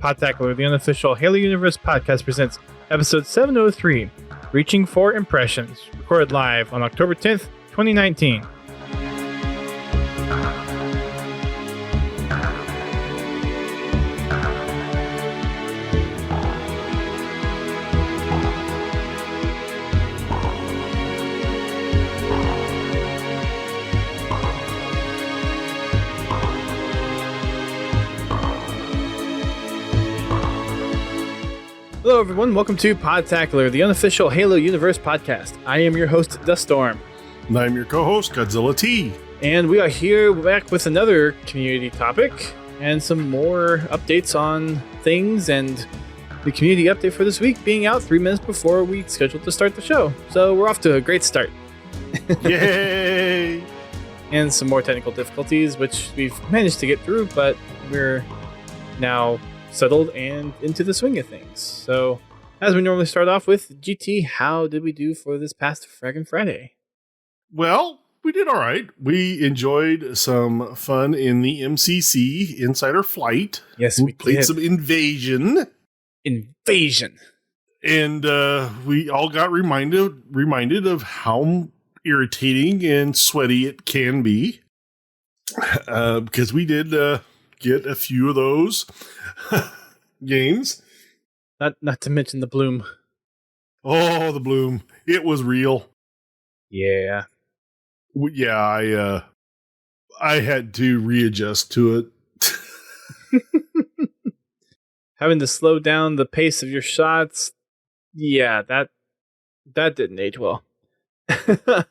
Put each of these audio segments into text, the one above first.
Podtacular, the unofficial Halo Universe podcast, presents episode 703, Reaching for Impressions, recorded live on October 10th, 2019. Hello everyone, welcome to Podtacular, the unofficial Halo Universe podcast. I am your host, Duststorm. And I'm your co-host, Godzilla T. And we are here back with another community topic and some more updates on things, and the community update for this week being out 3 minutes before we scheduled to start the show. So we're off to a great start. Yay! And some more technical difficulties, which we've managed to get through, but we're now settled and into the swing of things. So, as we normally start off with, GT, how did we do for this past Fraggin' Friday? Well, we did all right. We enjoyed some fun in the MCC Insider Flight. Yes, we played did. some Invasion. And we all got reminded of how irritating and sweaty it can be. Because we did get a few of those games. Not to mention the bloom. Oh, the bloom. It was real. Yeah. Yeah, I had to readjust to it. Having to slow down the pace of your shots. Yeah, that didn't age well. I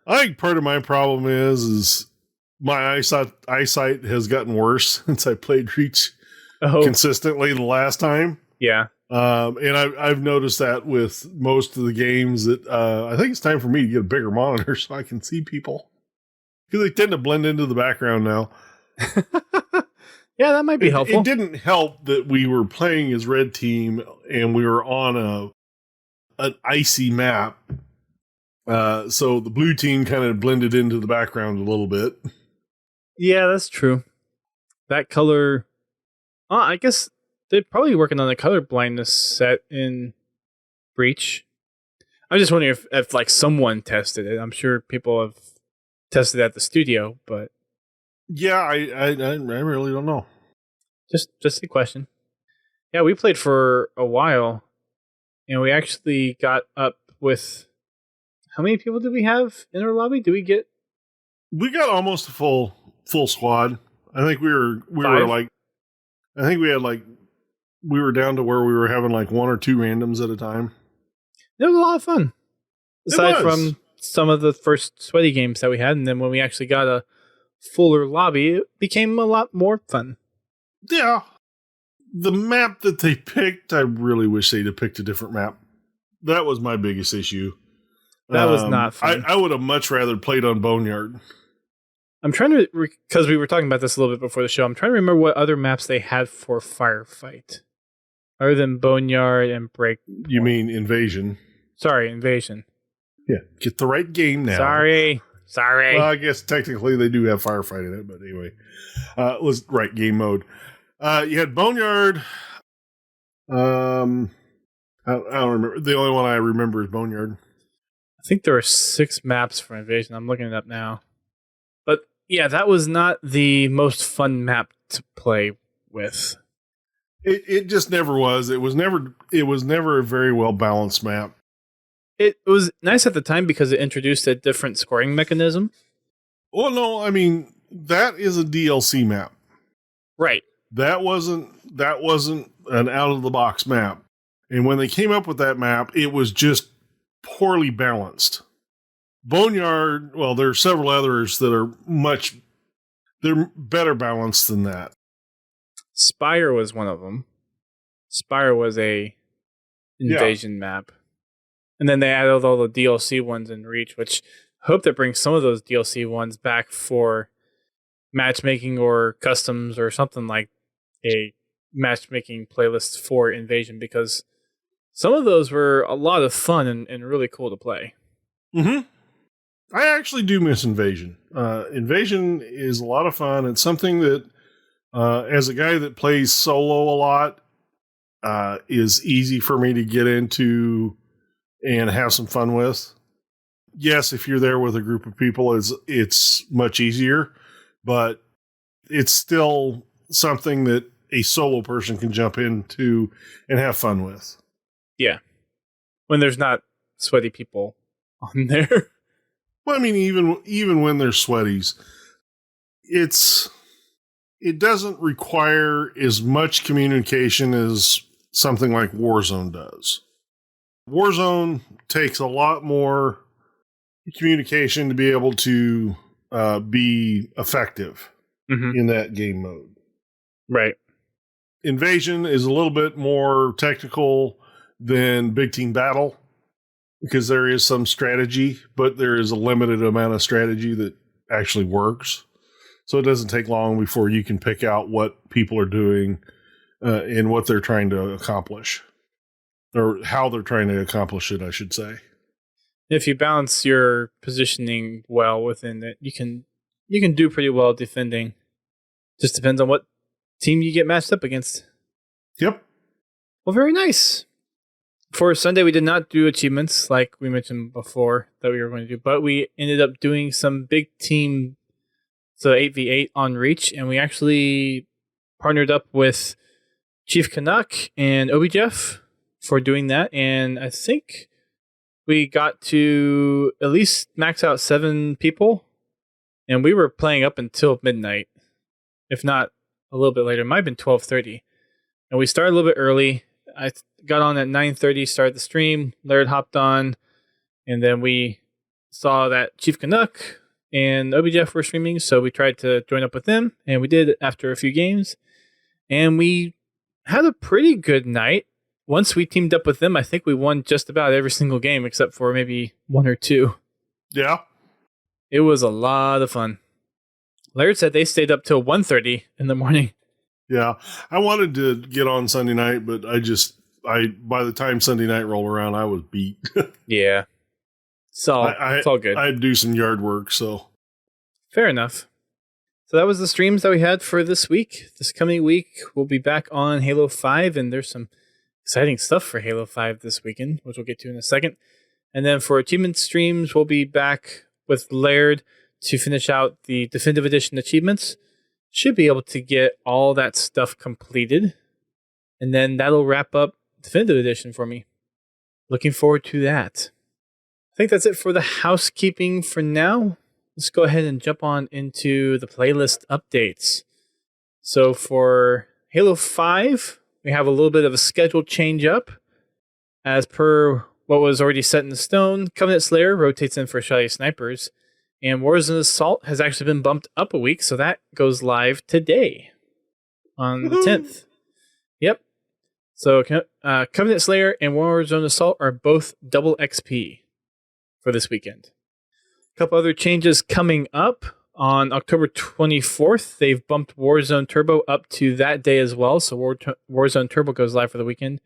think part of my problem is my eyesight has gotten worse since I played Reach consistently the last time. Yeah. And I've noticed that with most of the games that I think it's time for me to get a bigger monitor so I can see people, because they tend to blend into the background now. Yeah, that might be helpful. It didn't help that we were playing as Red Team and we were on an icy map. So the blue team kind of blended into the background a little bit. Yeah, that's true. That color... I guess they're probably working on the color blindness set in Breach. I'm just wondering if like someone tested it. I'm sure people have tested it at the studio, but... Yeah, I really don't know. Just a question. Yeah, we played for a while, and we actually got up with... How many people did we have in our lobby? We got almost a full squad. I think we were like, I think we had like, we were down to where we were having like 1 or 2 randoms at a time. It was a lot of fun. Aside from some of the first sweaty games that we had, and then when we actually got a fuller lobby, it became a lot more fun. Yeah. The map that they picked, I really wish they'd have picked a different map. That was my biggest issue. That was not fun. I would have much rather played on Boneyard. I'm trying to, because we were talking about this a little bit before the show, I'm trying to remember what other maps they had for Firefight. Other than Boneyard and Break. You mean Invasion? Sorry, Invasion. Yeah, get the right game now. Sorry. Well, I guess technically they do have Firefight in it, but anyway. Let's right game mode. You had Boneyard. I don't remember. The only one I remember is Boneyard. I think there are 6 maps for Invasion. I'm looking it up now. But yeah, that was not the most fun map to play with. It just never was. It was never a very well balanced map. It was nice at the time because it introduced a different scoring mechanism. Well, no, I mean, that is a DLC map. Right. That wasn't an out of the box map. And when they came up with that map, it was just poorly balanced. Boneyard, well, there are several others that are much they're better balanced than that. Spire was one of them. Spire was a invasion map. And then they added all the DLC ones in Reach, which I hope that brings some of those DLC ones back for matchmaking or customs or something like a matchmaking playlist for Invasion, because some of those were a lot of fun and really cool to play. Mm-hmm. I actually do miss Invasion. Invasion is a lot of fun. It's something that, as a guy that plays solo a lot, is easy for me to get into and have some fun with. Yes, if you're there with a group of people, it's much easier, but it's still something that a solo person can jump into and have fun with. Yeah. When there's not sweaty people on there. Well, I mean, even when there's sweaties, it doesn't require as much communication as something like Warzone does. Warzone takes a lot more communication to be able to be effective in that game mode. Right. Invasion is a little bit more technical than Big Team Battle because there is some strategy, but there is a limited amount of strategy that actually works. So it doesn't take long before you can pick out what people are doing and what they're trying to accomplish. Or how they're trying to accomplish it, I should say. If you balance your positioning well within it, you can do pretty well defending. Just depends on what team you get matched up against. Yep. Well, very nice. For Sunday, we did not do achievements like we mentioned before that we were going to do, but we ended up doing some big team, so 8v8 on Reach, and we actually partnered up with Chief Canuck and Obi Jeff for doing that, and I think we got to at least max out 7 people, and we were playing up until midnight, if not a little bit later. It might have been 12:30, and we started a little bit early. I got on at 9:30, started the stream. Laird hopped on, and then we saw that Chief Canuck and Obi Jeff were streaming, so we tried to join up with them, and we did after a few games, and we had a pretty good night. Once we teamed up with them, I think we won just about every single game except for maybe 1 or 2. Yeah. It was a lot of fun. Laird said they stayed up till 1:30 in the morning. Yeah. I wanted to get on Sunday night, but by the time Sunday night rolled around, I was beat. Yeah. So it's all good. I had to do some yard work, so. Fair enough. So that was the streams that we had for this week. This coming week, we'll be back on Halo 5, and there's some exciting stuff for Halo 5 this weekend, which we'll get to in a second. And then for achievement streams, we'll be back with Laird to finish out the Definitive Edition achievements. Should be able to get all that stuff completed. And then that'll wrap up Definitive Edition for me. Looking forward to that. I think that's it for the housekeeping for now. Let's go ahead and jump on into the playlist updates. So for Halo 5, we have a little bit of a schedule change up. As per what was already set in stone, Covenant Slayer rotates in for Shelley Snipers, and Warzone Assault has actually been bumped up a week, so that goes live today on the 10th. Yep. So Covenant Slayer and Warzone Assault are both double XP for this weekend. A couple other changes coming up. On October 24th, they've bumped Warzone Turbo up to that day as well. So Warzone Turbo goes live for the weekend.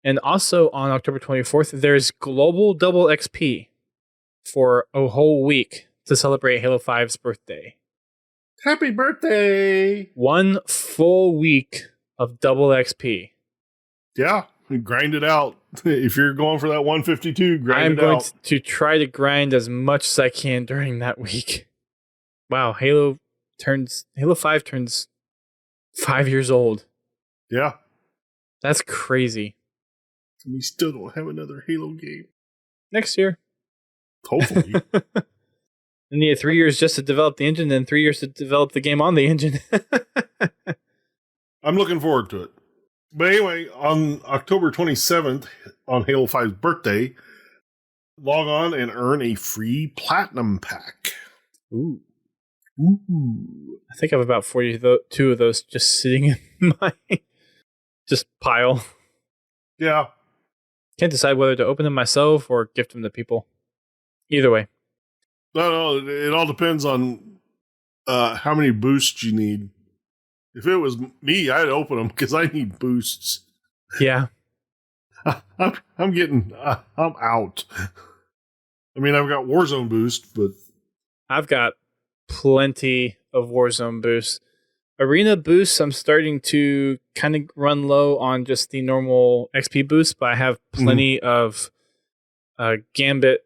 And also on October 24th, there's Global Double XP for a whole week to celebrate Halo 5's birthday. Happy birthday! 1 full week of double XP. Yeah, grind it out. If you're going for that 152, grind it out. I'm going to try to grind as much as I can during that week. Wow, Halo 5 turns 5 years old. Yeah. That's crazy. We still don't have another Halo game. Next year. Hopefully. And you have 3 years just to develop the engine, then 3 years to develop the game on the engine. I'm looking forward to it. But anyway, on October 27th, on Halo 5's birthday, log on and earn a free Platinum Pack. Ooh. Ooh. I think I have about 42 of those just sitting in my just pile. Yeah. Can't decide whether to open them myself or gift them to people. Either way. No, it all depends on how many boosts you need. If it was me, I'd open them because I need boosts. Yeah. I'm getting, I'm out. I mean, I've got Warzone boost, but I've got plenty of Warzone boosts. Arena boosts, I'm starting to kind of run low on just the normal XP boosts, but I have plenty of Gambit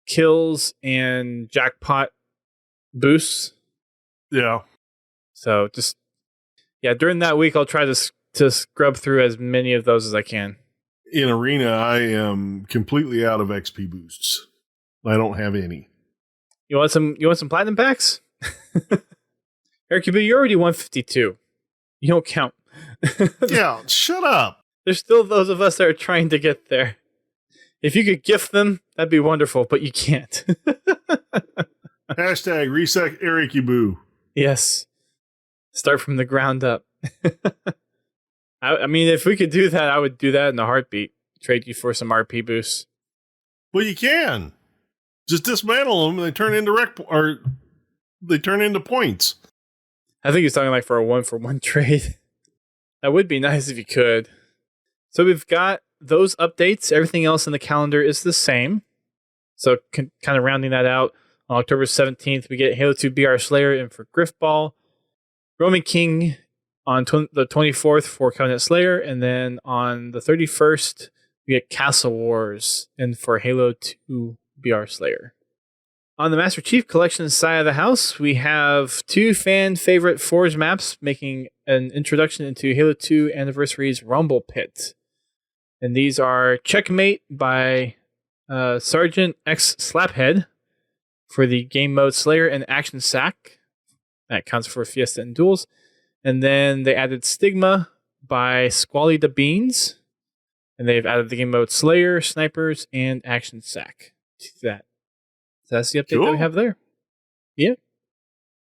kills and jackpot boosts. yeah. So just, during that week, I'll try to scrub through as many of those as I can. In Arena, I am completely out of XP boosts. I don't have any. You want some platinum packs? Eric, you're already 152. You don't count. Yeah, shut up. There's still those of us that are trying to get there. If you could gift them, that'd be wonderful, but you can't. Hashtag reset Erikibu. Yes. Start from the ground up. I mean, if we could do that, I would do that in a heartbeat. Trade you for some RP boosts. Well, you can. Just dismantle them and they turn into points. I think he's talking like for a 1-for-1 trade. That would be nice if you could. So we've got those updates. Everything else in the calendar is the same. So kind of rounding that out, on October 17th, we get Halo 2 BR Slayer in for Griffball. Roman King on the 24th for Covenant Slayer. And then on the 31st, we get Castle Wars in for Halo 2 BR Slayer. On the Master Chief Collection side of the house, we have 2 fan favorite Forge maps making an introduction into Halo 2 Anniversary's Rumble Pit. And these are Checkmate by Sergeant X Slaphead for the game mode Slayer and Action Sack. That counts for Fiesta and Duels. And then they added Stigma by Squally the Beans. And they've added the game mode Slayer, Snipers, and Action Sack to that. So that's the update that we have there. Yeah.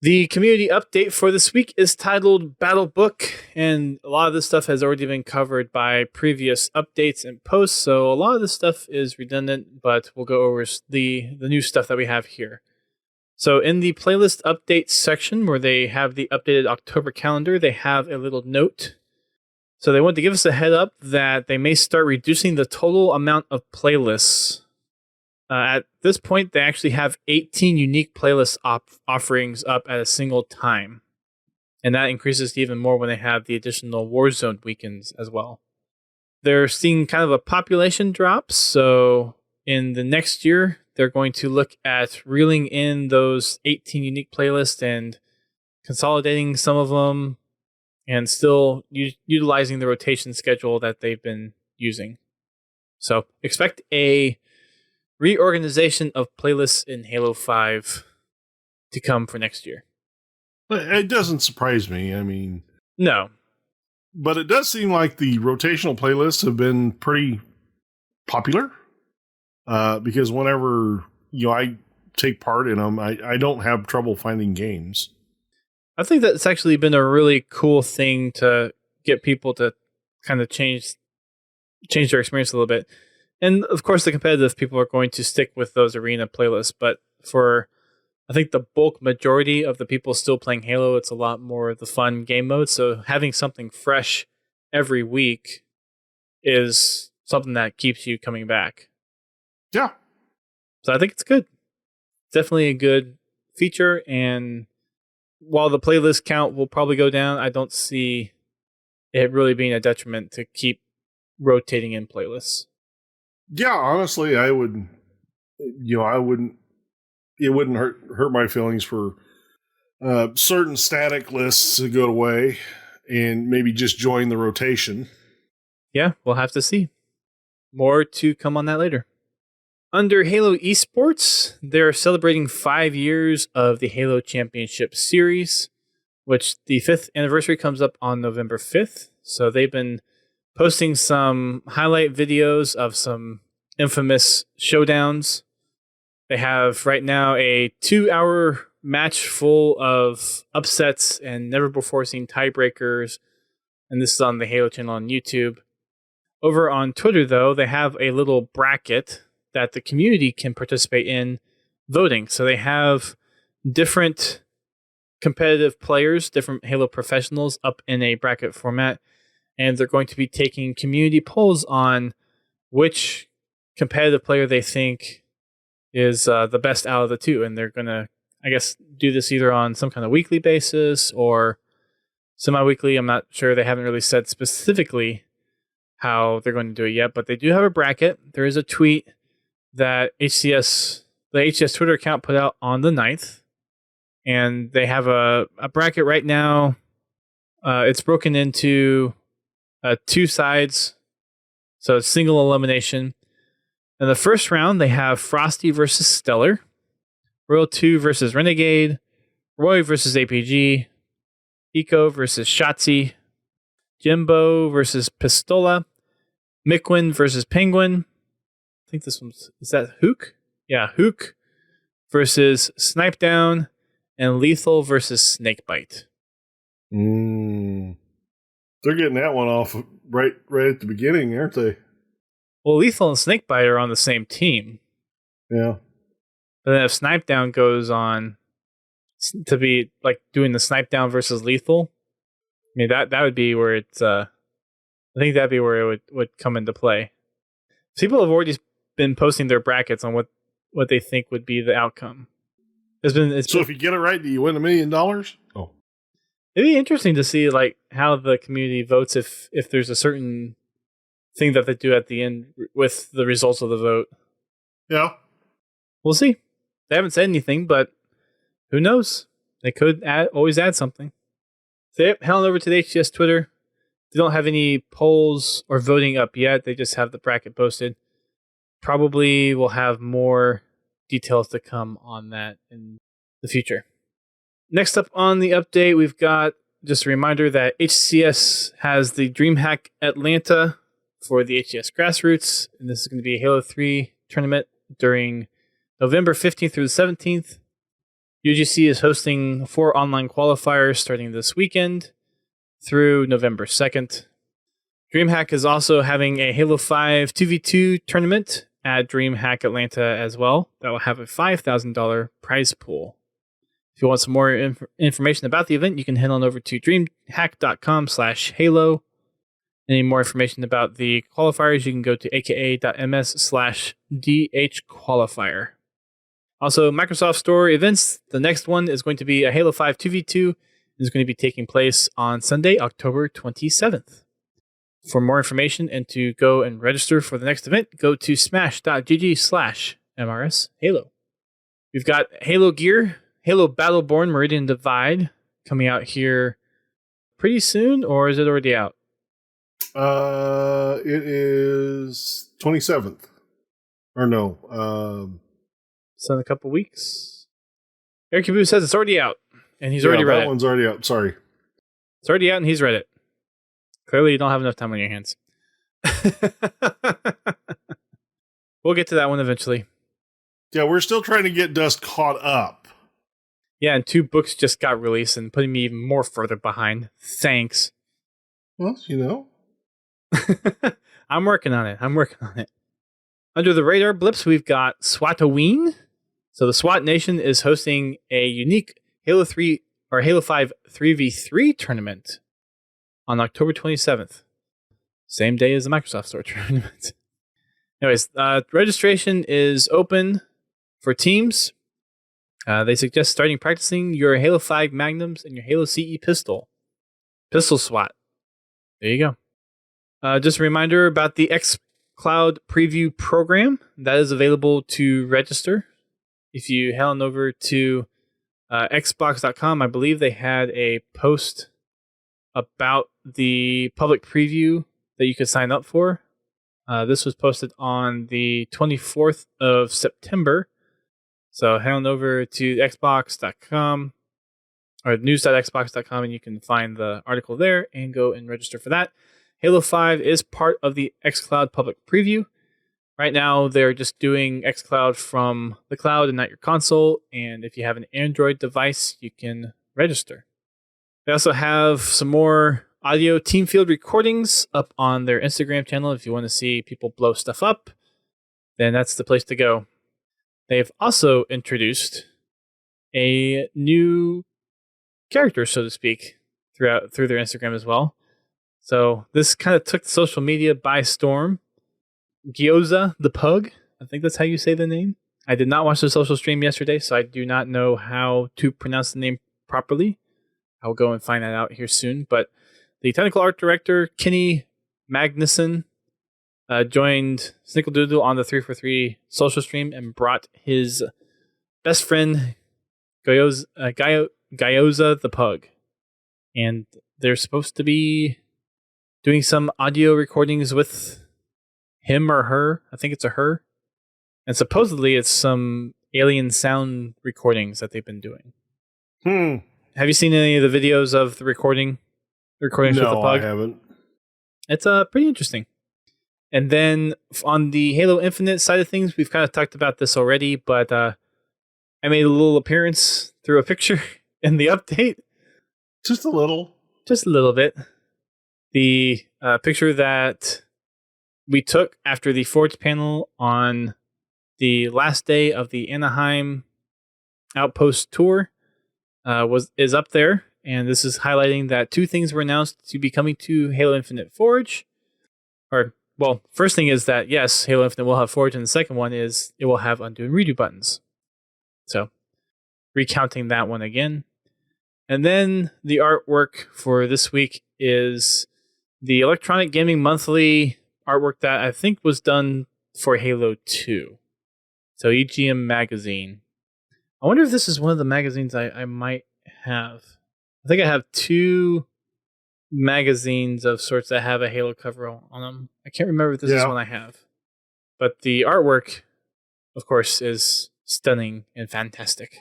The community update for this week is titled Battle Book, and a lot of this stuff has already been covered by previous updates and posts, so a lot of this stuff is redundant, but we'll go over the new stuff that we have here. So in the playlist updates section, where they have the updated October calendar, they have a little note. So they want to give us a head up that they may start reducing the total amount of playlists. At this point, they actually have 18 unique playlist offerings up at a single time. And that increases even more when they have the additional Warzone weekends as well. They're seeing kind of a population drop, so in the next year, they're going to look at reeling in those 18 unique playlists and consolidating some of them and still utilizing the rotation schedule that they've been using. So expect a reorganization of playlists in Halo 5 to come for next year. It doesn't surprise me. I mean, no. But it does seem like the rotational playlists have been pretty popular. Because whenever I take part in them, I don't have trouble finding games. I think that's actually been a really cool thing to get people to kind of change their experience a little bit. And of course, the competitive people are going to stick with those arena playlists. But for, I think, the bulk majority of the people still playing Halo, it's a lot more the fun game mode. So having something fresh every week is something that keeps you coming back. Yeah. So I think it's good. Definitely a good feature. And while the playlist count will probably go down, I don't see it really being a detriment to keep rotating in playlists. Yeah, honestly, I would, it wouldn't hurt my feelings for certain static lists to go away and maybe just join the rotation. Yeah, we'll have to see. More to come on that later. Under Halo Esports, they're celebrating 5 years of the Halo Championship Series, which the 5th anniversary comes up on November 5th. So they've been posting some highlight videos of some infamous showdowns. They have right now a 2-hour match full of upsets and never before seen tiebreakers. And this is on the Halo channel on YouTube. Over on Twitter, though, they have a little bracket that the community can participate in voting. So they have different competitive players, different Halo professionals up in a bracket format. And they're going to be taking community polls on which competitive player they think is the best out of the two. And they're going to, I guess, do this either on some kind of weekly basis or semi-weekly. I'm not sure. They haven't really said specifically how they're going to do it yet, but they do have a bracket. There is a tweet that the HCS Twitter account put out on the 9th, and they have a bracket right now. It's broken into 2 sides, so it's single elimination. In the first round, they have Frosty versus Stellar, Royal 2 versus Renegade, Roy versus APG, Eco versus Shotzi, Jimbo versus Pistola, Miquin versus Penguin. I think this one's, is that Hook? Yeah, Hook versus Snipe Down, and Lethal versus Snakebite. They're getting that one off right at the beginning, aren't they? Well, Lethal and Snakebite are on the same team. Yeah. But then if Snipe Down goes on to be like doing the Snipe Down versus Lethal, I mean, that would be where it's, I think that'd be where it would come into play. People have already been posting their brackets on what they think would be the outcome. If you get it right, do you win $1 million? Oh. It'd be interesting to see like how the community votes if there's a certain thing that they do at the end with the results of the vote. Yeah. We'll see. They haven't said anything, but who knows? They could always add something. So yep, head on over to the HCS Twitter. They don't have any polls or voting up yet. They just have the bracket posted. Probably will have more details to come on that in the future. Next up on the update, we've got just a reminder that HCS has the DreamHack Atlanta for the HCS Grassroots, and this is going to be a Halo 3 tournament during November 15th through the 17th. UGC is hosting 4 online qualifiers starting this weekend through November 2nd. DreamHack is also having a Halo 5 2v2 tournament at DreamHack Atlanta as well. That will have a $5,000 prize pool. If you want some more information about the event, you can head on over to dreamhack.com/Halo. Any more information about the qualifiers, you can go to aka.ms/DHQualifier. Also, Microsoft Store events. The next one is going to be a Halo 5 2v2. It's going to be taking place on Sunday, October 27th. For more information and to go and register for the next event, go to smash.gg/MRSHalo. We've got Halo gear, Halo Battleborn Meridian Divide coming out here pretty soon, or is it already out? It is 27th. Or no. So in a couple weeks. Eric Caboose says it's already out, and he's already read it. That one's already out. Sorry. It's already out, and he's read it. Clearly, you don't have enough time on your hands. We'll get to that one eventually. Yeah, we're still trying to get Dust caught up. Yeah, and 2 books just got released and putting me even more further behind. Thanks. Well, you know. I'm working on it. Under the radar blips, we've got Swatoween. So the SWAT Nation is hosting a unique Halo 3 or Halo 5 3v3 tournament on October 27th. Same day as the Microsoft Store tournament. Anyways, registration is open for teams. They suggest starting practicing your Halo 5 Magnums and your Halo CE pistol. Pistol SWAT. There you go. Just a reminder about the xCloud preview program that is available to register. If you head on over to xbox.com, I believe they had a post about the public preview that you could sign up for. This was posted on the 24th of September. So head on over to xbox.com or news.xbox.com and you can find the article there and go and register for that. Halo 5 is part of the xCloud public preview. Right now, they're just doing xCloud from the cloud and not your console. And if you have an Android device, you can register. They also have some more audio team field recordings up on their Instagram channel. If you want to see people blow stuff up, then that's the place to go. They've also introduced a new character, so to speak, through their Instagram as well. So this kind of took social media by storm. Gyoza the Pug, I think that's how you say the name. I did not watch the social stream yesterday, so I do not know how to pronounce the name properly. I'll go and find that out here soon. But the technical art director, Kenny Magnuson, joined Snickerdoodle on the 343 social stream and brought his best friend, Gyoza the Pug. And they're supposed to be doing some audio recordings with him or her. I think it's a her. And supposedly it's some alien sound recordings that they've been doing. Have you seen any of the videos of the recordings with the pug? No, I haven't. It's pretty interesting. And then on the Halo Infinite side of things, we've kind of talked about this already, but I made a little appearance through a picture in the update. Just a little. Just a little bit. The picture that we took after the Forge panel on the last day of the Anaheim Outpost tour is up there, and this is highlighting that two things were announced to be coming to Halo Infinite Forge. First thing is that yes, Halo Infinite will have Forge, and the second one is it will have undo and redo buttons. So, recounting that one again. And then the artwork for this week is the Electronic Gaming Monthly artwork that I think was done for Halo 2. So EGM Magazine. I wonder if this is one of the magazines I might have. I think I have two magazines of sorts that have a Halo cover on them. I can't remember if this is one I have. But the artwork, of course, is stunning and fantastic.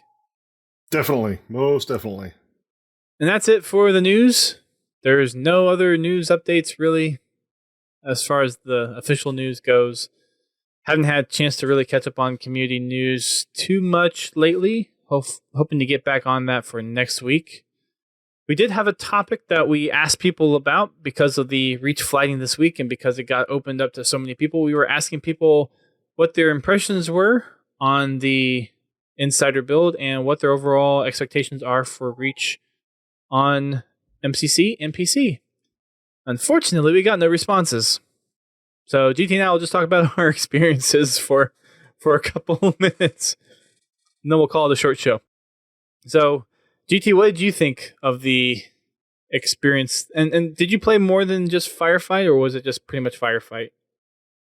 Definitely. Most definitely. And that's it for the news. There's no other news updates, really, as far as the official news goes. Haven't had a chance to really catch up on community news too much lately. Hoping to get back on that for next week. We did have a topic that we asked people about because of the Reach flighting this week and because it got opened up to so many people. We were asking people what their impressions were on the Insider build and what their overall expectations are for Reach on MCC and PC. Unfortunately, we got no responses. So GT and I will just talk about our experiences for a couple of minutes. And then we'll call it a short show. So, GT, what did you think of the experience? And did you play more than just Firefight, or was it just pretty much Firefight?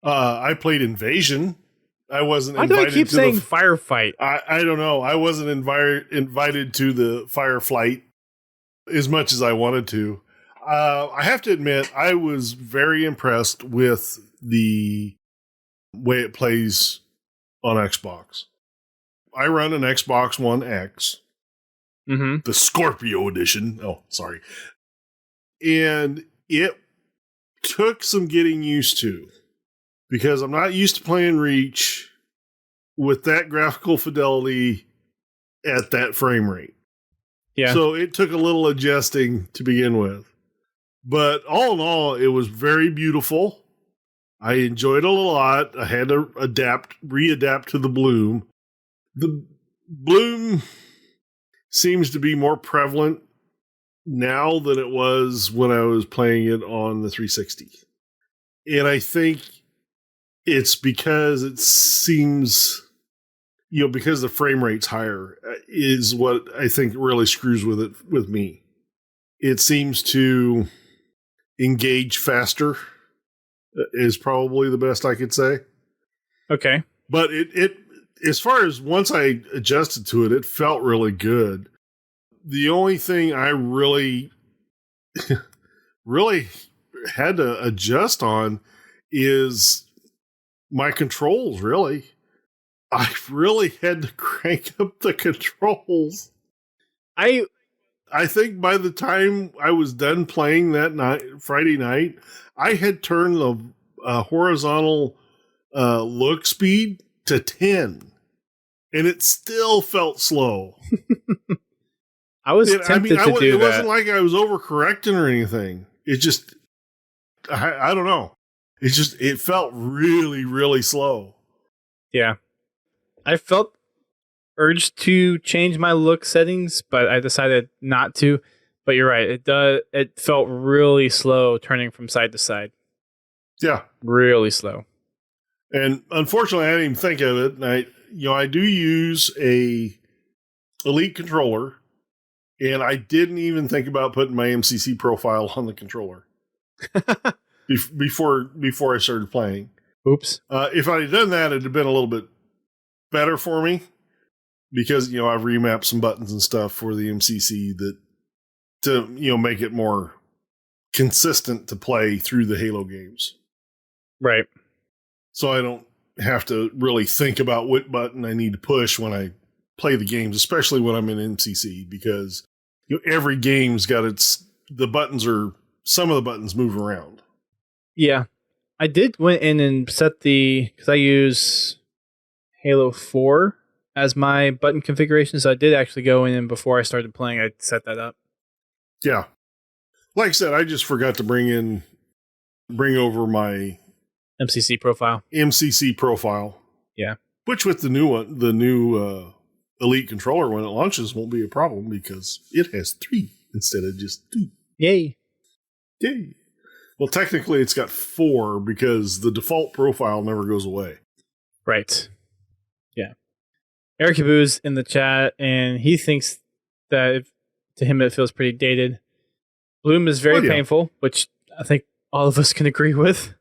I played Invasion. I wasn't Why invited do I keep to saying Firefight? I don't know. I wasn't invited to the Fireflight as much as I wanted to. I have to admit, I was very impressed with the way it plays on Xbox. I run an Xbox One X, the Scorpio edition. Oh, sorry. And it took some getting used to because I'm not used to playing Reach with that graphical fidelity at that frame rate. Yeah. So it took a little adjusting to begin with. But all in all, it was very beautiful. I enjoyed it a lot. I had to readapt to the bloom. The bloom seems to be more prevalent now than it was when I was playing it on the 360. And I think it's because it seems, because the frame rate's higher is what I think really screws with it with me. It seems to engage faster is probably the best I could say. Okay. But it as far as once I adjusted to it, it felt really good. The only thing I really, really had to adjust on is my controls, really. I really had to crank up the controls. I think by the time I was done playing that night, Friday night, I had turned the horizontal look speed to 10, and it still felt slow. I was tempted to do it that. wasn't like I was overcorrecting or anything. It just, I don't know. It felt really, really slow. Yeah. I felt urged to change my look settings, but I decided not to. But you're right. It felt really slow turning from side to side. Yeah. Really slow. And unfortunately, I didn't even think of it. And I do use a Elite controller, and I didn't even think about putting my MCC profile on the controller before I started playing. Oops. If I had done that, it'd have been a little bit better for me because I've remapped some buttons and stuff for the MCC to make it more consistent to play through the Halo games. Right. So I don't have to really think about what button I need to push when I play the games, especially when I'm in MCC, because every game's got some of the buttons move around. Yeah. I did went in and set because I use Halo 4 as my button configuration, so I did actually go in and before I started playing, I set that up. Yeah. Like I said, I just forgot to bring over my MCC profile. Yeah. Which with the new Elite controller when it launches won't be a problem because it has 3 instead of just 2. Yay. Well, technically it's got 4 because the default profile never goes away. Right. Yeah. Eric Boo's in the chat, and he thinks that to him it feels pretty dated. Bloom is very painful, which I think all of us can agree with.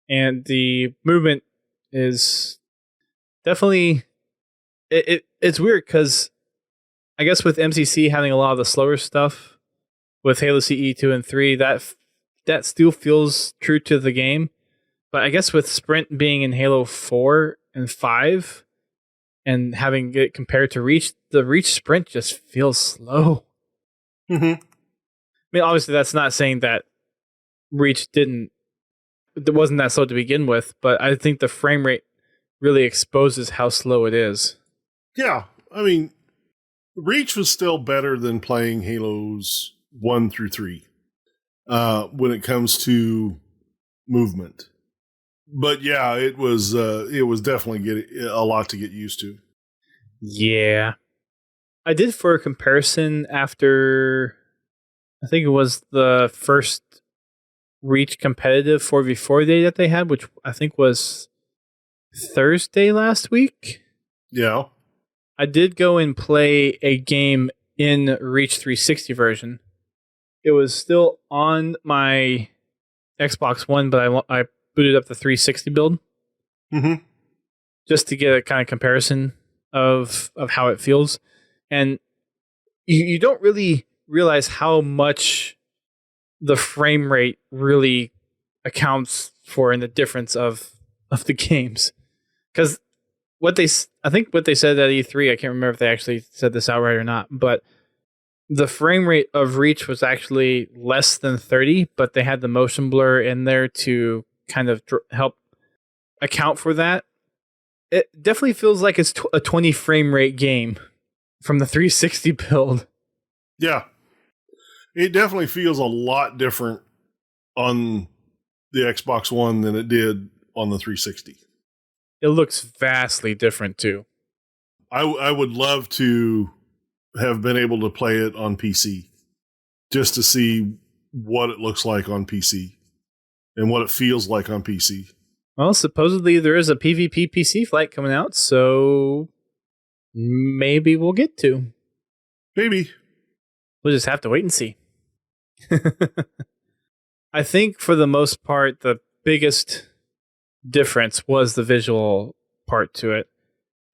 And the movement is definitely... It's weird because I guess with MCC having a lot of the slower stuff, with Halo CE 2 and 3, that still feels true to the game. But I guess with Sprint being in Halo 4 and 5 and having it compared to Reach, the Reach Sprint just feels slow. Mm-hmm. I mean, obviously that's not saying that Reach it wasn't that slow to begin with, but I think the frame rate really exposes how slow it is. Yeah, I mean, Reach was still better than playing Halos 1 through 3 when it comes to movement. But yeah, it was definitely a lot to get used to. Yeah. I did for a comparison after, I think it was the first Reach competitive 4v4 day that they had, which I think was Thursday last week. Yeah. I did go and play a game in Reach 360 version. It was still on my Xbox One, but I booted up the 360 build. Mm-hmm. Just to get a kind of comparison of how it feels. And you don't really realize how much the frame rate really accounts for in the difference of the games. Because I think what they said at E3, I can't remember if they actually said this outright or not, but the frame rate of Reach was actually less than 30, but they had the motion blur in there to kind of help account for that. It definitely feels like it's a 20 frame rate game from the 360 build. Yeah. It definitely feels a lot different on the Xbox One than it did on the 360. It looks vastly different too. I would love to have been able to play it on PC just to see what it looks like on PC and what it feels like on PC. Well, supposedly there is a PvP PC flight coming out, so maybe we'll get to. Maybe. We'll just have to wait and see. I think for the most part, the biggest difference was the visual part to it.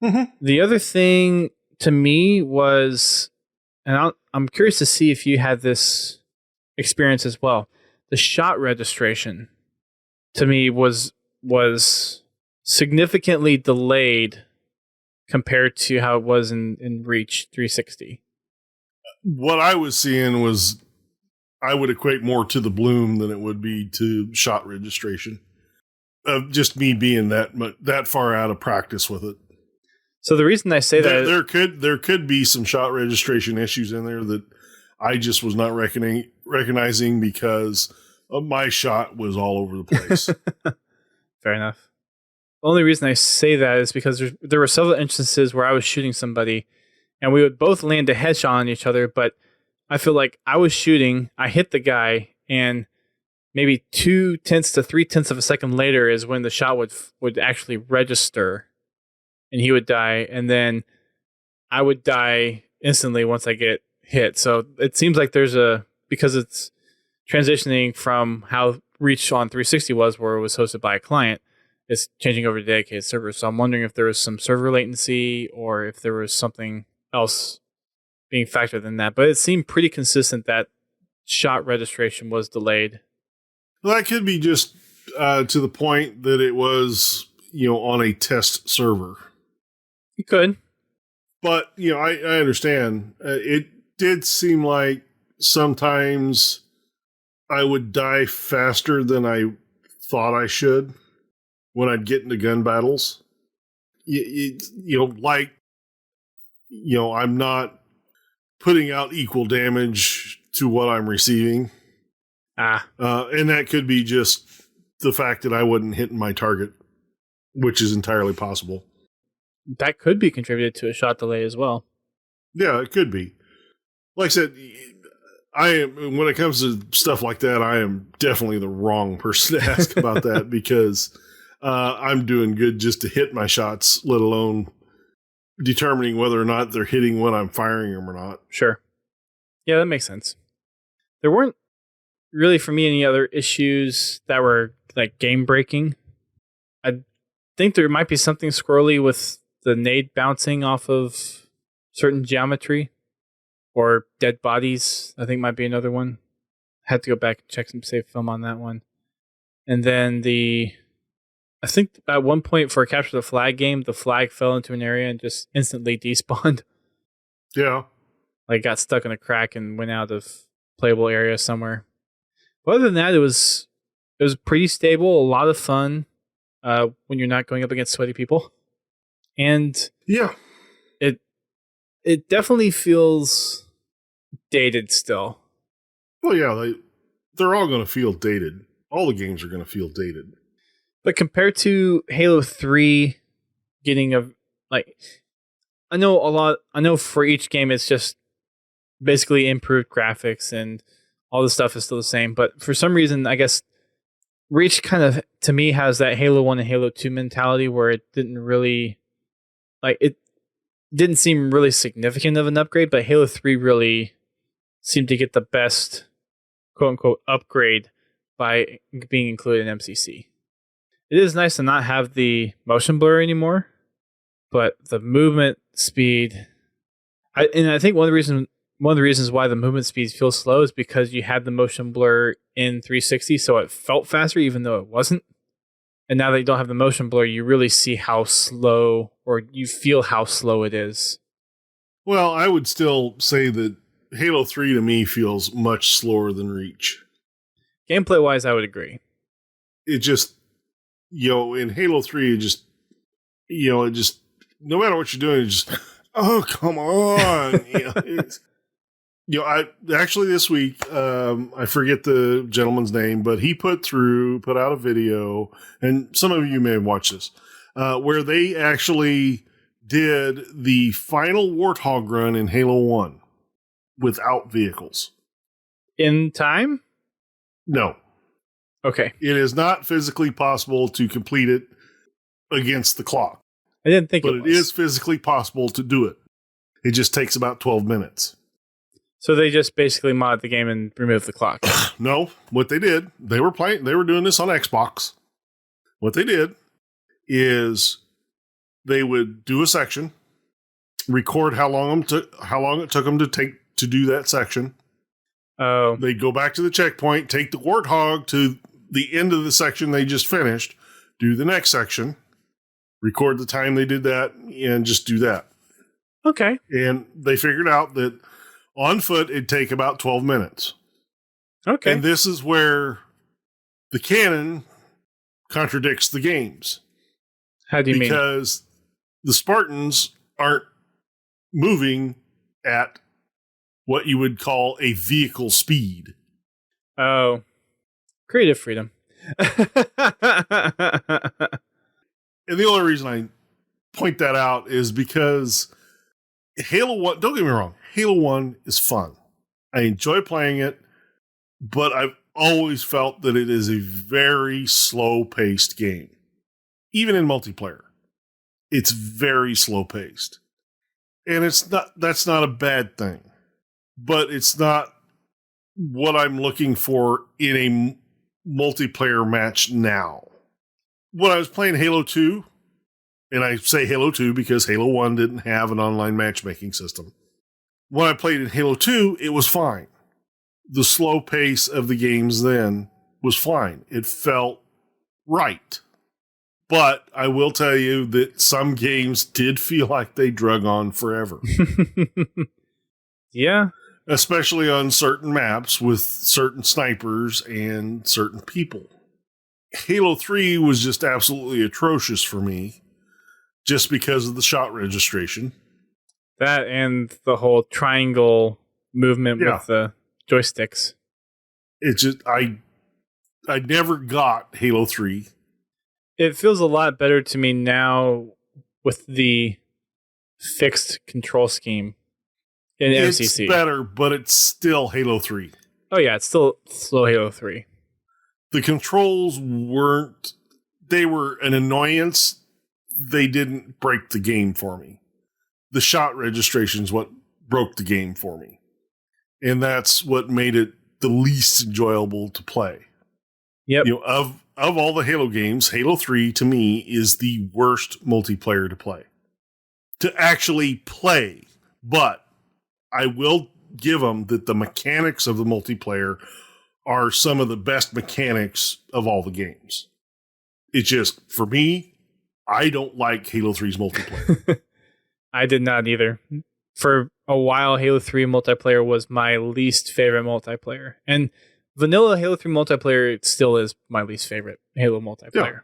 Mm-hmm. The other thing to me was, and I'm curious to see if you had this experience as well, the shot registration to me was significantly delayed compared to how it was in Reach 360. What I was seeing was, I would equate more to the bloom than it would be to shot registration. of just me being that far out of practice with it. So the reason I say that there could be some shot registration issues in there that I just was not recognizing because my shot was all over the place. Fair enough. The only reason I say that is because there were several instances where I was shooting somebody and we would both land a headshot on each other, but I feel like I was shooting, I hit the guy, and maybe 0.2 to 0.3 of a second later is when the shot would actually register and he would die, and then I would die instantly once I get hit. So it seems like because it's transitioning from how Reach on 360 was, where it was hosted by a client, it's changing over to dedicated servers. So I'm wondering if there was some server latency or if there was something else being factored in that. But it seemed pretty consistent that shot registration was delayed. Well, that could be just to the point that it was, on a test server. You could. But, I understand. It did seem like sometimes I would die faster than I thought I should when I'd get into gun battles. I'm not putting out equal damage to what I'm receiving. And that could be just the fact that I wasn't hitting my target, which is entirely possible. That could be contributed to a shot delay as well. Yeah, it could be. Like I said, when it comes to stuff like that, I am definitely the wrong person to ask about that because I'm doing good just to hit my shots, let alone determining whether or not they're hitting when I'm firing them or not. Sure. Yeah, that makes sense. There weren't really, for me, any other issues that were like game breaking. I think there might be something squirrely with the nade bouncing off of certain geometry, or dead bodies, I think might be another one. Had to go back and check some save film on that one. And then I think at one point for a capture the flag game, the flag fell into an area and just instantly despawned. Yeah. Like got stuck in a crack and went out of playable area somewhere. But other than that, it was pretty stable, a lot of fun when you're not going up against sweaty people. And yeah, it definitely feels dated still. Well, yeah, they're all going to feel dated. All the games are going to feel dated. But compared to Halo 3 getting I know for each game it's just basically improved graphics and all the stuff is still the same, but for some reason I guess Reach kind of to me has that Halo 1 and Halo 2 mentality where it didn't really it didn't seem really significant of an upgrade, but Halo 3 really seemed to get the best quote unquote upgrade by being included in MCC. It is nice to not have the motion blur anymore, but the movement speed, I think one of the reasons why the movement speeds feel slow is because you had the motion blur in 360, so it felt faster even though it wasn't. And now that you don't have the motion blur, you really see how slow, or you feel how slow it is. Well, I would still say that Halo 3 to me feels much slower than Reach. Gameplay wise, I would agree. It just, in Halo 3, it just, no matter what you're doing, it's just, oh, come on. Actually this week, I forget the gentleman's name, but he put out a video, and some of you may have watched this, where they actually did the final Warthog run in Halo 1 without vehicles. In time? No. Okay. It is not physically possible to complete it against the clock. I didn't think but it is physically possible to do it. It just takes about 12 minutes. So they just basically mod the game and remove the clock. No, what they did, they were doing this on Xbox. What they did is they would do a section, record how long it took them to do that section. Oh. They'd go back to the checkpoint, take the Warthog to the end of the section they just finished, do the next section, record the time they did that, and just do that. Okay. And they figured out that on foot, it'd take about 12 minutes. Okay. And this is where the canon contradicts the games. How do you mean? Because the Spartans aren't moving at what you would call a vehicle speed. Oh, creative freedom. And the only reason I point that out is because Halo 1, don't get me wrong, Halo 1 is fun. I enjoy playing it, but I've always felt that it is a very slow-paced game. Even in multiplayer, it's very slow-paced. And that's not a bad thing. But it's not what I'm looking for in a multiplayer match now. When I was playing Halo 2, and I say Halo 2 because Halo 1 didn't have an online matchmaking system. When I played in Halo 2, it was fine. The slow pace of the games then was fine. It felt right. But I will tell you that some games did feel like they drug on forever. Yeah. Especially on certain maps with certain snipers and certain people. Halo 3 was just absolutely atrocious for me just because of the shot registration. That and the whole triangle movement with the joysticks. It's just I never got Halo 3. It feels a lot better to me now with the fixed control scheme in MCC. It's better, but it's still Halo 3. Oh yeah, it's still Halo 3. The controls they were an annoyance. They didn't break the game for me. The shot registration is what broke the game for me. And that's what made it the least enjoyable to play. Yep. Of all the Halo games, Halo 3 to me is the worst multiplayer to play. To actually play. But I will give them that the mechanics of the multiplayer are some of the best mechanics of all the games. It's just, for me, I don't like Halo 3's multiplayer. I did not either. For a while, Halo 3 multiplayer was my least favorite multiplayer. And vanilla Halo 3 multiplayer still is my least favorite Halo multiplayer. Yeah.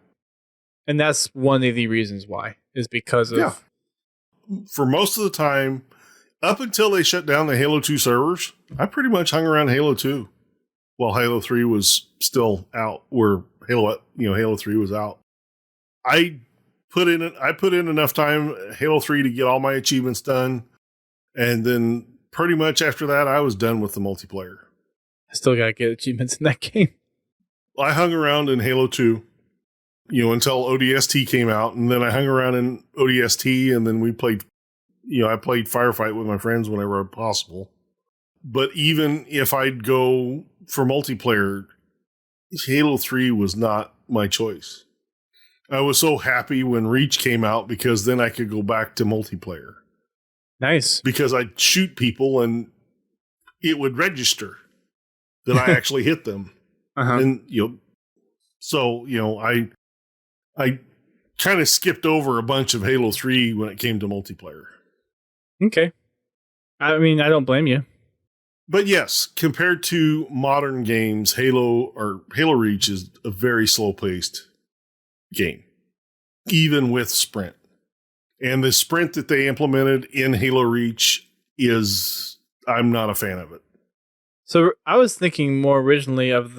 And that's one of the reasons why, is because of... Yeah. For most of the time, up until they shut down the Halo 2 servers, I pretty much hung around Halo 2 while Halo 3 was still out, where Halo 3 was out. I put in enough time Halo 3 to get all my achievements done, and then pretty much after that, I was done with the multiplayer. I still gotta get achievements in that game. I hung around in Halo 2, until ODST came out, and then I hung around in ODST, and then we played, I played Firefight with my friends whenever possible. But even if I'd go for multiplayer, Halo 3 was not my choice. I was so happy when Reach came out because then I could go back to multiplayer. Nice. Because I'd shoot people and it would register that I actually hit them. Uh-huh. And, I kind of skipped over a bunch of Halo 3 when it came to multiplayer. Okay. I mean, I don't blame you. But yes, compared to modern games, Halo Reach is a very slow-paced game, even with sprint. And the sprint that they implemented in Halo Reach I'm not a fan of it. So I was thinking more originally of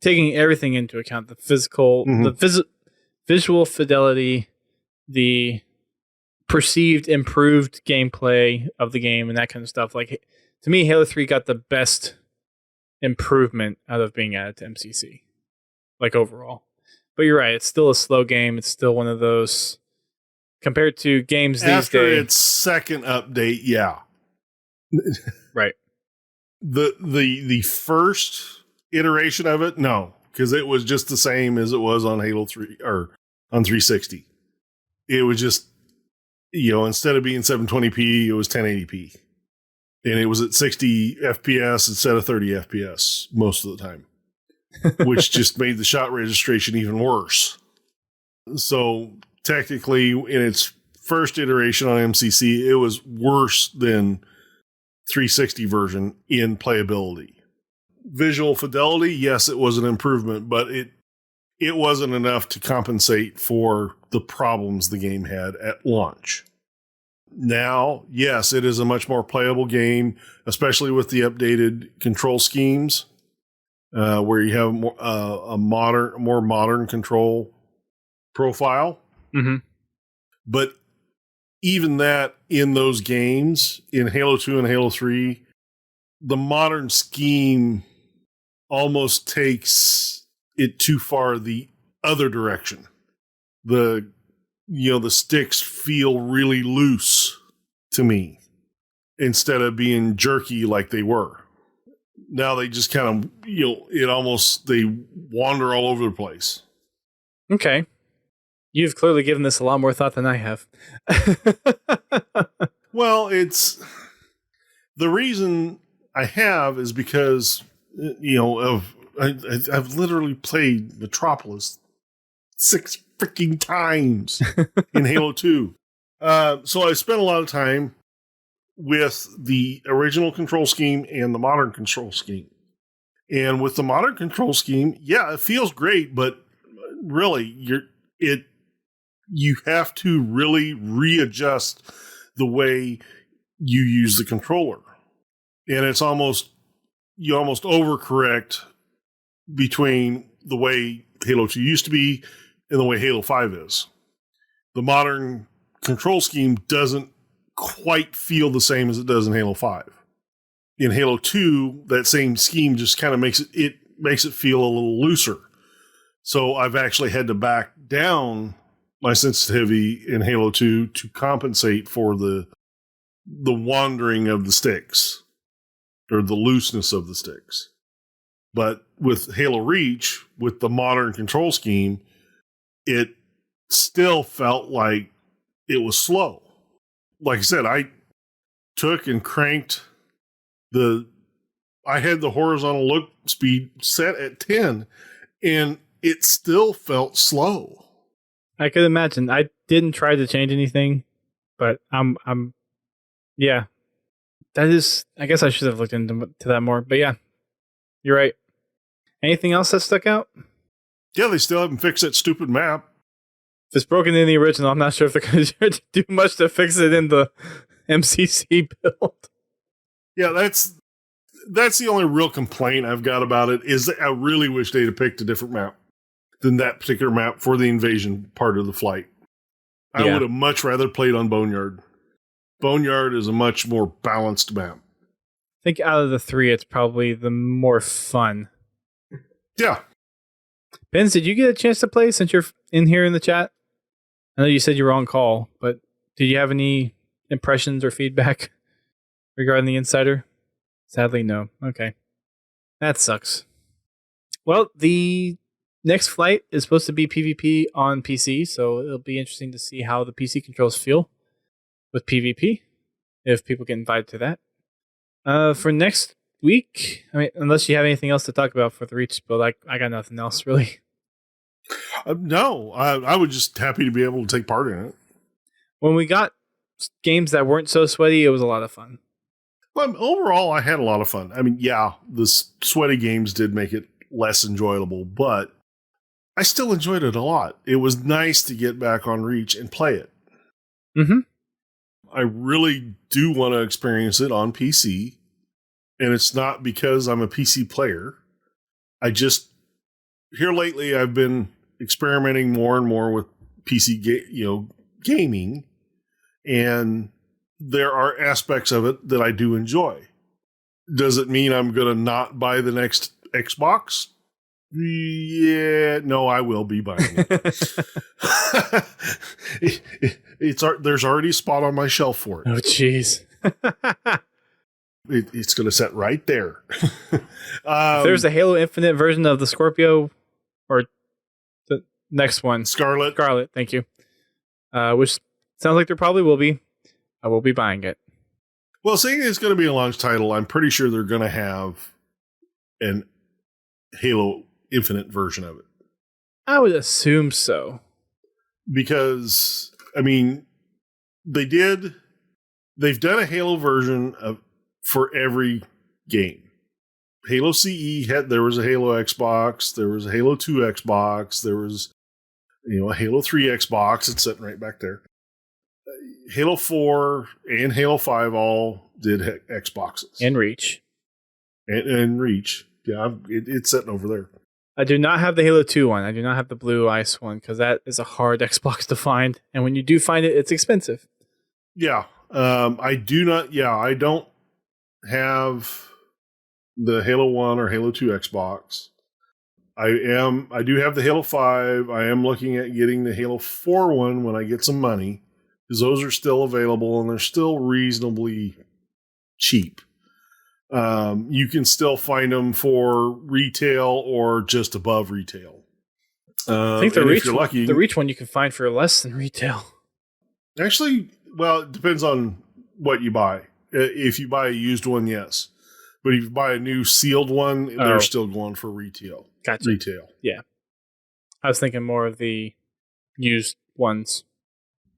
taking everything into account, the physical, the visual fidelity, the perceived improved gameplay of the game and that kind of stuff. Like, to me, Halo 3 got the best improvement out of being added to MCC, like overall. But you're right, it's still a slow game. It's still one of those, compared to games these days. After its second update, yeah. Right. The first iteration of it, no, because it was just the same as it was on Halo 3 or on 360. It was just, instead of being 720p, it was 1080p. And it was at 60 FPS instead of 30 FPS most of the time, which just made the shot registration even worse. So technically, in its first iteration on MCC, it was worse than 360 version in playability. Visual fidelity, yes, it was an improvement, but it wasn't enough to compensate for the problems the game had at launch. Now, yes, it is a much more playable game, especially with the updated control schemes, where you have a more modern control profile. Mm-hmm. But even that, in those games, in Halo 2 and Halo 3, the modern scheme almost takes it too far the other direction. The sticks feel really loose to me instead of being jerky like they were. Now they just kind of, they wander all over the place. Okay. You've clearly given this a lot more thought than I have. Well, it's the reason I have is because, I've literally played Metropolis 6 freaking times in Halo 2. So I spent a lot of time with the original control scheme and the modern control scheme. And with the modern control scheme, yeah, it feels great, but really, you have to really readjust the way you use the controller. And it's you almost overcorrect between the way Halo 2 used to be and the way Halo 5 is. The modern control scheme doesn't quite feel the same as it does in Halo 5. In Halo 2, that same scheme just kind of makes it feel a little looser. So I've actually had to back down my sensitivity in Halo 2 to compensate for the wandering of the sticks or the looseness of the sticks. But with Halo Reach, with the modern control scheme, it still felt like it was slow. Like I said, I took and cranked I had the horizontal look speed set at 10, and it still felt slow. I could imagine. I didn't try to change anything, but yeah. That is, I guess I should have looked into that more, but yeah, you're right. Anything else that stuck out? Yeah, they still haven't fixed that stupid map. If it's broken in the original, I'm not sure if they're going to do much to fix it in the MCC build. Yeah, that's the only real complaint I've got about it, is that I really wish they'd have picked a different map than that particular map for the invasion part of the flight. I would have much rather played on Boneyard. Boneyard is a much more balanced map. I think out of the 3, it's probably the more fun. Yeah. Benz, did you get a chance to play since you're in here in the chat? I know you said you were on call, but did you have any impressions or feedback regarding the Insider? Sadly, no. Okay. That sucks. Well, the next flight is supposed to be PvP on PC, so it'll be interesting to see how the PC controls feel with PvP, if people get invited to that. For next week, I mean, unless you have anything else to talk about for the Reach build, I got nothing else really. No, I was just happy to be able to take part in it. When we got games that weren't so sweaty, it was a lot of fun. Well, overall, I had a lot of fun. I mean, yeah, the sweaty games did make it less enjoyable, but I still enjoyed it a lot. It was nice to get back on Reach and play it. Mm-hmm. I really do want to experience it on PC, and it's not because I'm a PC player. I just, here lately, I've been experimenting more and more with PC gaming, and there are aspects of it that I do enjoy. Does it mean I'm going to not buy the next Xbox? Yeah, no, I will be buying it. There's already a spot on my shelf for it. Oh, jeez. It's going to sit right there. If there's a Halo Infinite version of the Scorpio, or the next one, Scarlet, thank you. Which sounds like there probably will be. I will be buying it. Well, seeing it's going to be a launch title, I'm pretty sure they're going to have an Halo Infinite version of it. I would assume so. Because, I mean, they've done a Halo version for every game. Halo CE there was a Halo Xbox, there was a Halo 2 Xbox, there was a Halo 3 Xbox. It's sitting right back there. Halo 4 and Halo 5 all did Xboxes. And Reach. And Reach. Yeah, it's sitting over there. I do not have the Halo 2 one. I do not have the Blue Ice one because that is a hard Xbox to find. And when you do find it, it's expensive. Yeah. I don't have the Halo 1 or Halo 2 Xbox. I do have the Halo 5. I am looking at getting the Halo 4 one when I get some money, because those are still available and they're still reasonably cheap. You can still find them for retail or just above retail. I think the Reach one you can find for less than retail. Actually, well, it depends on what you buy. If you buy a used one, yes. But if you buy a new sealed one, they're still going for retail. Gotcha. Retail. Yeah. I was thinking more of the used ones.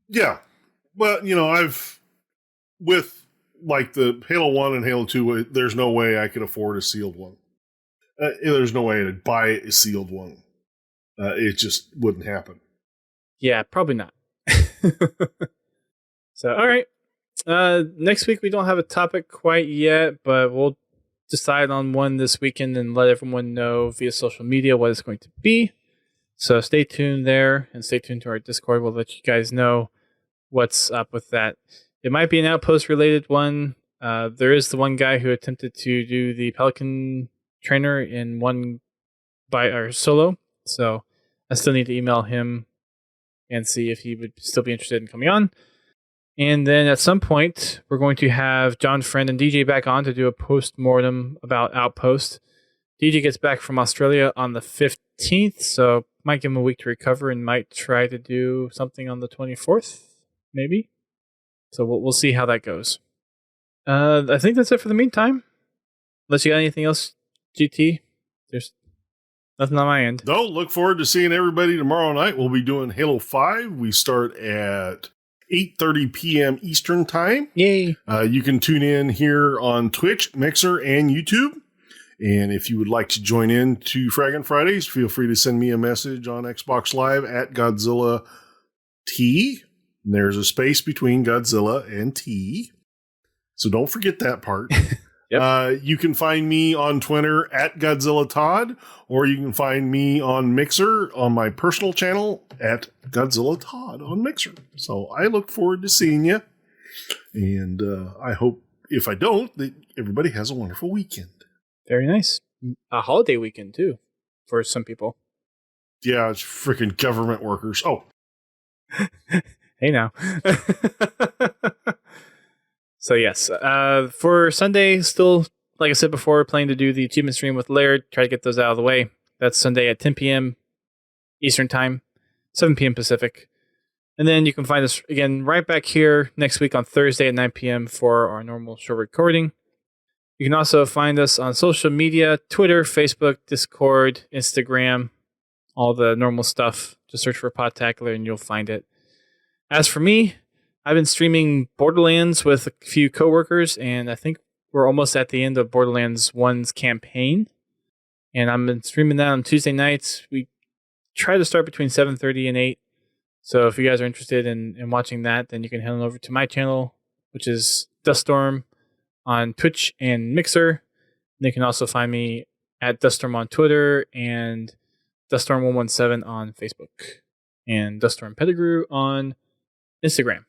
Yeah. Well, with like the Halo 1 and Halo 2, there's no way I could afford a sealed one. There's no way to buy a sealed one. It just wouldn't happen. Yeah, probably not. So, all right. Next week, we don't have a topic quite yet, but we'll decide on one this weekend and let everyone know via social media what it's going to be. So stay tuned there and stay tuned to our Discord. We'll let you guys know what's up with that. It might be an Outpost related one. There is the one guy who attempted to do the Pelican trainer in one by our solo. So I still need to email him and see if he would still be interested in coming on. And then at some point, we're going to have John Friend and DJ back on to do a post-mortem about Outpost. DJ gets back from Australia on the 15th, so might give him a week to recover and might try to do something on the 24th, maybe. So we'll see how that goes. I think that's it for the meantime. Unless you got anything else, GT? There's nothing on my end. No, look forward to seeing everybody tomorrow night. We'll be doing Halo 5. We start at 8:30 p.m. Eastern Time. Yay. You can tune in here on Twitch, Mixer, and YouTube. And if you would like to join in to Fraggin' Fridays, feel free to send me a message on Xbox Live at Godzilla T. And there's a space between Godzilla and T. So don't forget that part. Yep. You can find me on Twitter at Godzilla Todd, or you can find me on Mixer on my personal channel at Godzilla Todd on Mixer. So I look forward to seeing you. And I hope, if I don't, that everybody has a wonderful weekend. Very nice. A holiday weekend, too, for some people. Yeah, it's freaking government workers. Oh. Hey, now. So, yes. For Sunday, still, like I said before, planning to do the achievement stream with Laird. Try to get those out of the way. That's Sunday at 10 p.m. Eastern Time, 7 p.m. Pacific. And then you can find us, again, right back here next week on Thursday at 9 p.m. for our normal show recording. You can also find us on social media, Twitter, Facebook, Discord, Instagram, all the normal stuff. Just search for Podtacular and you'll find it. As for me, I've been streaming Borderlands with a few coworkers, and I think we're almost at the end of Borderlands 1's campaign. And I've been streaming that on Tuesday nights. We try to start between 7:30 and 8. So if you guys are interested in watching that, then you can head on over to my channel, which is Duststorm on Twitch and Mixer. And you can also find me at Duststorm on Twitter and Duststorm117 on Facebook and Duststorm Pettigrew on Instagram.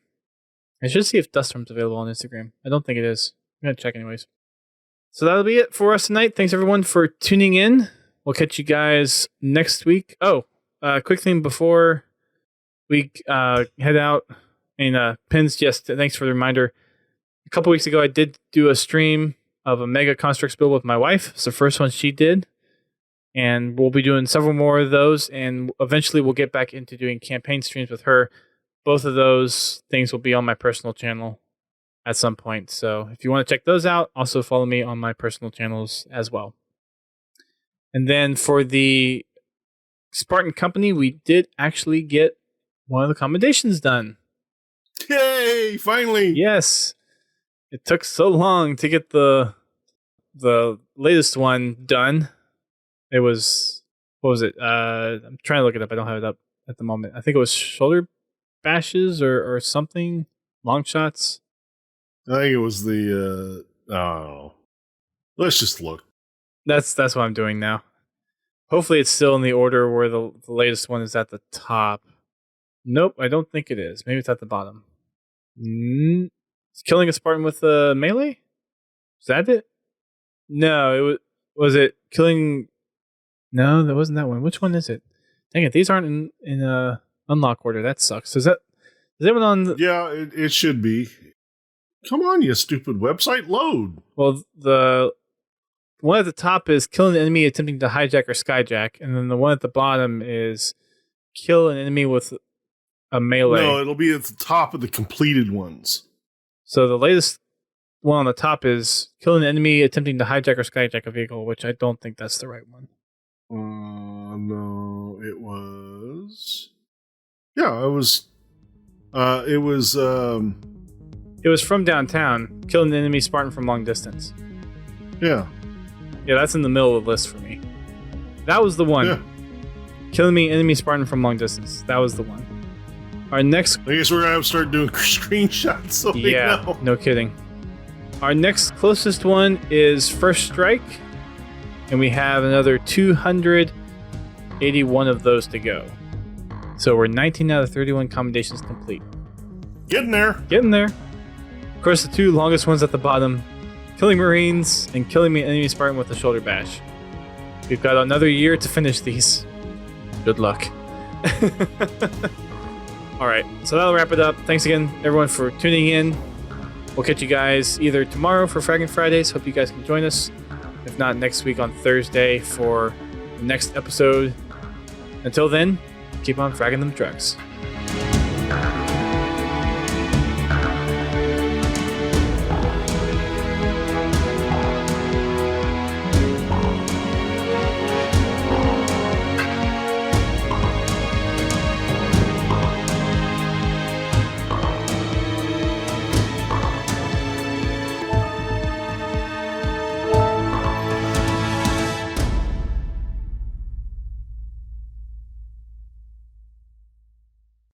I should see if Duststorm's available on Instagram. I don't think it is. I'm going to check anyways. So that'll be it for us tonight. Thanks everyone for tuning in. We'll catch you guys next week. Oh, quick thing before we head out. Pins, yes, thanks for the reminder. A couple weeks ago, I did do a stream of a Mega Constructs build with my wife. It's the first one she did. And we'll be doing several more of those. And eventually we'll get back into doing campaign streams with her. Both of those things will be on my personal channel at some point. So if you want to check those out, also follow me on my personal channels as well. And then for the Spartan Company, we did actually get one of the commendations done. Yay! Finally! Yes. It took so long to get the the latest one done. It was, what was it? I'm trying to look it up. I don't have it up at the moment. I think it was shoulder bashes or something. Long shots. I think it was the. Oh, let's just look. That's what I'm doing now. Hopefully, it's still in the order where the latest one is at the top. Nope, I don't think it is. Maybe it's at the bottom. It's killing a Spartan with a melee. Is that it? No, it was it killing. No, that wasn't that one. Which one is it? Dang it, these aren't in unlock order. That sucks. Is anyone on? Yeah, it should be. Come on, you stupid website, load. Well, the one at the top is kill an enemy attempting to hijack or skyjack, and then the one at the bottom is kill an enemy with a melee. No, it'll be at the top of the completed ones. So the latest one on the top is kill an enemy attempting to hijack or skyjack a vehicle, which I don't think that's the right one. No, it was. Yeah, it was. It was. It was from downtown. Kill an enemy Spartan from long distance. Yeah. Yeah, that's in the middle of the list for me. That was the one. Yeah. Kill me enemy Spartan from long distance. That was the one. Our next. I guess we're gonna have to start doing screenshots. So Yeah, know. no kidding. Our next closest one is First Strike, and we have another 281 of those to go. So we're 19 out of 31 commendations complete. Getting there. Getting there. Of course, the two longest ones at the bottom, killing Marines and killing me enemy Spartan with a shoulder bash. We've got another year to finish these. Good luck. All right, so that'll wrap it up. Thanks again, everyone, for tuning in. We'll catch you guys either tomorrow for Fragging Fridays. Hope you guys can join us. If not, next week on Thursday for the next episode. Until then, keep on fragging them trucks.